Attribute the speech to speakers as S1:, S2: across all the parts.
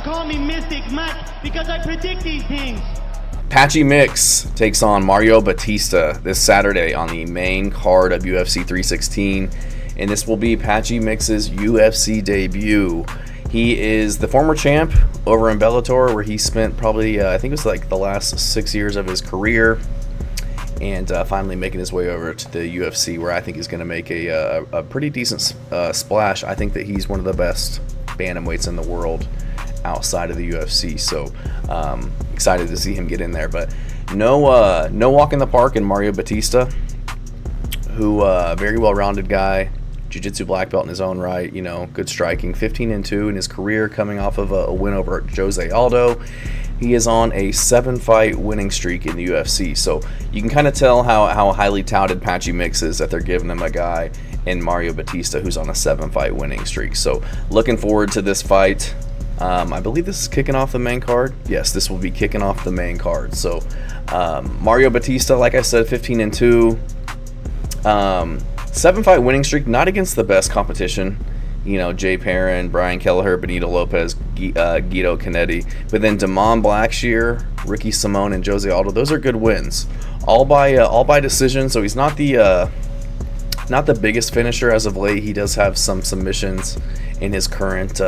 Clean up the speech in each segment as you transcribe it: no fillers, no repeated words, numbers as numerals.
S1: call me Mystic Mike because I predict these things.
S2: Patchy Mix takes on Mario Bautista this Saturday on the main card of UFC 316, and this will be Patchy Mix's UFC debut. He is the former champ over in Bellator, where he spent probably, I think it was like the last 6 years of his career, and finally making his way over to the UFC, where I think he's going to make a pretty decent splash. I think that he's one of the best bantamweights in the world outside of the UFC, so excited to see him get in there. But no walk in the park in Mario Bautista, who very well-rounded guy, jiu-jitsu black belt in his own right, good striking, 15-2 in his career, coming off of a win over Jose Aldo. He is on a 7-fight winning streak in the UFC, so you can kind of tell how highly touted Patchy Mix is, that they're giving him a guy in Mario Bautista who's on a 7-fight winning streak. So looking forward to this fight. I believe this is kicking off the main card. Yes, this will be kicking off the main card. So Mario Bautista, like I said, 15-2, 7-fight winning streak, not against the best competition. Jay Perrin, Brian Kelleher, Benito Lopez, Guido Canetti. But then Damon Blackshear, Ricky Simone, and Jose Aldo, those are good wins. All by decision, so he's not the biggest finisher as of late. He does have some submissions in his current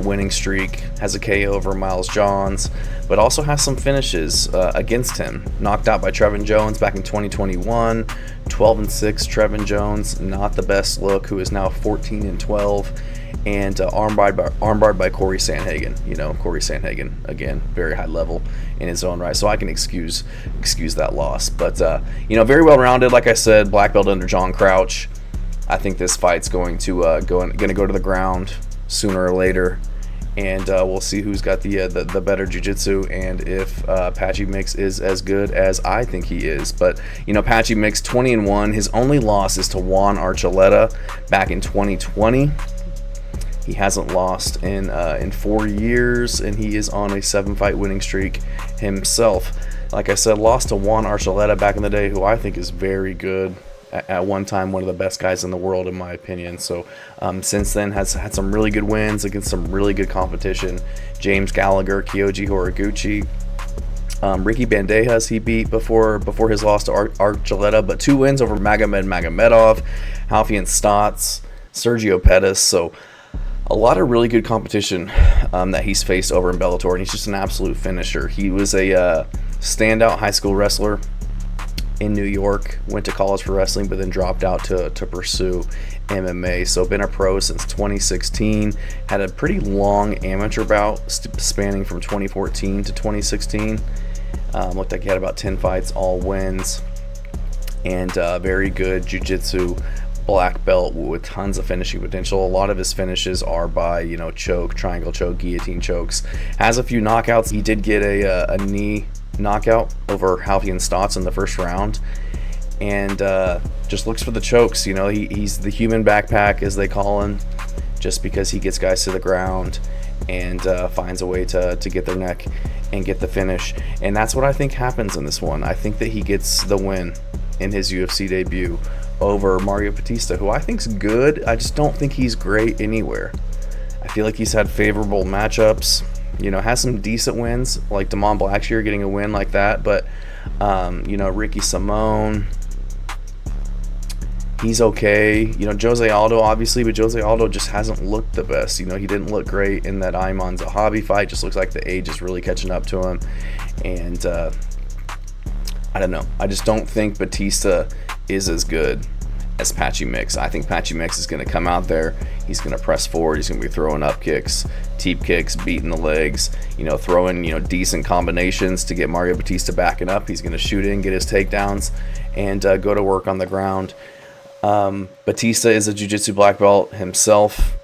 S2: winning streak. Has a KO over Miles Johns, but also has some finishes against him. Knocked out by Trevin Jones back in 2021. 12-6 Trevin Jones, not the best look, who is now 14-12, and armbarred by Corey Sandhagen. Corey Sandhagen, again, very high level in his own right, so I can excuse that loss. But very well rounded, like I said, black belt under John Crouch. I think this fight's going to go to the ground sooner or later, and we'll see who's got the better jiu-jitsu, and if Patchy Mix is as good as I think he is. But Patchy Mix 20-1. His only loss is to Juan Archuleta back in 2020. He hasn't lost in 4 years, and he is on a 7-fight winning streak himself. Like I said, lost to Juan Archuleta back in the day, who I think is very good. At one time, one of the best guys in the world, in my opinion. So since then, has had some really good wins against some really good competition. James Gallagher, Kyoji Horiguchi, Ricky Bandejas he beat before his loss to Archuleta, but 2 wins over Magomed Magomedov, Halfian Stotts, Sergio Pettis. So a lot of really good competition that he's faced over in Bellator, and he's just an absolute finisher. He was a standout high school wrestler in New York, went to college for wrestling, but then dropped out to pursue MMA. So been a pro since 2016, had a pretty long amateur bout spanning from 2014 to 2016. Looked like he had about 10 fights, all wins, and very good jiu-jitsu black belt with tons of finishing potential. A lot of his finishes are by choke, triangle choke, guillotine chokes. Has a few knockouts. He did get a knee knockout over Halfian Stotts in the first round, and just looks for the chokes. He's the human backpack, as they call him, just because he gets guys to the ground and finds a way to get their neck and get the finish. And that's what I think happens in this one. I think that he gets the win in his UFC debut over Mario Bautista, who I think's good. I just don't think he's great anywhere. I feel like he's had favorable matchups, has some decent wins, like Damon Blackshear getting a win like that, but Ricky Simone, he's okay. Jose Aldo, obviously, but Jose Aldo just hasn't looked the best. He didn't look great in that Ayman Zahabi fight. Just looks like the age is really catching up to him, and I don't know. I just don't think Batista is as good as Patchy Mix. I think Patchy Mix is going to come out there. He's going to press forward. He's going to be throwing up kicks, teep kicks, beating the legs, throwing, decent combinations to get Mario Bautista backing up. He's going to shoot in, get his takedowns, and go to work on the ground. Batista is a jiu-jitsu black belt himself.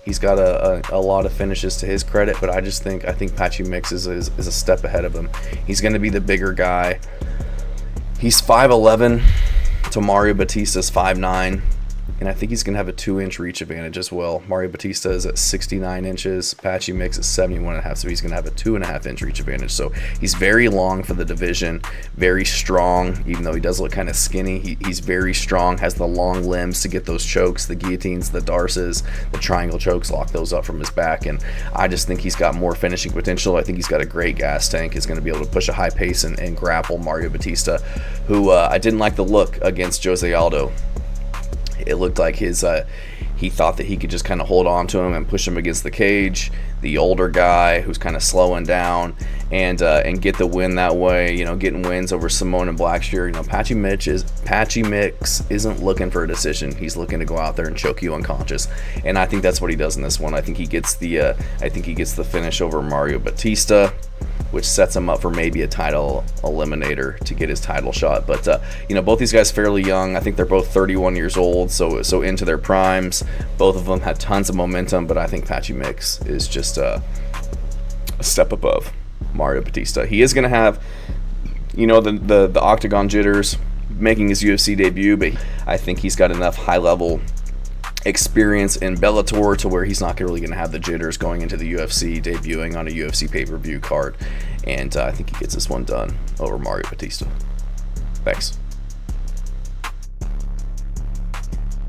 S2: He's got a lot of finishes to his credit, but I think Patchy Mix is a step ahead of him. He's going to be the bigger guy. He's 5'11" to Mario Bautista's 5'9". and I think he's going to have a 2-inch reach advantage as well. Mario Bautista is at 69 inches, Patchy Mix is 71.5, so he's going to have a 2.5-inch reach advantage. So he's very long for the division, very strong, even though he does look kind of skinny. He's very strong, has the long limbs to get those chokes, the guillotines, the darces, the triangle chokes, lock those up from his back, and I just think he's got more finishing potential. I think he's got a great gas tank, is going to be able to push a high pace and grapple Mario Bautista, who I didn't like the look against Jose Aldo. It looked like he thought that he could just kind of hold on to him and push him against the cage. The older guy who's kind of slowing down and get the win that way. You know, getting wins over Simone and Blackshear. You know, Patchy Mix isn't looking for a decision. He's looking to go out there and choke you unconscious, and I think that's what he does in this one. I think he gets the finish over Mario Bautista, which sets him up for maybe a title eliminator to get his title shot. But you know, both these guys fairly young. I think they're both 31 years old, so into their primes. Both of them had tons of momentum, but I think Patchy Mix is just a step above Mario Bautista. He is going to have, you know, the octagon jitters making his UFC debut, but I think he's got enough high level experience in Bellator to where he's not really going to have the jitters going into the UFC, debuting on a UFC pay-per-view card, and I think he gets this one done over Mario Bautista. Thanks.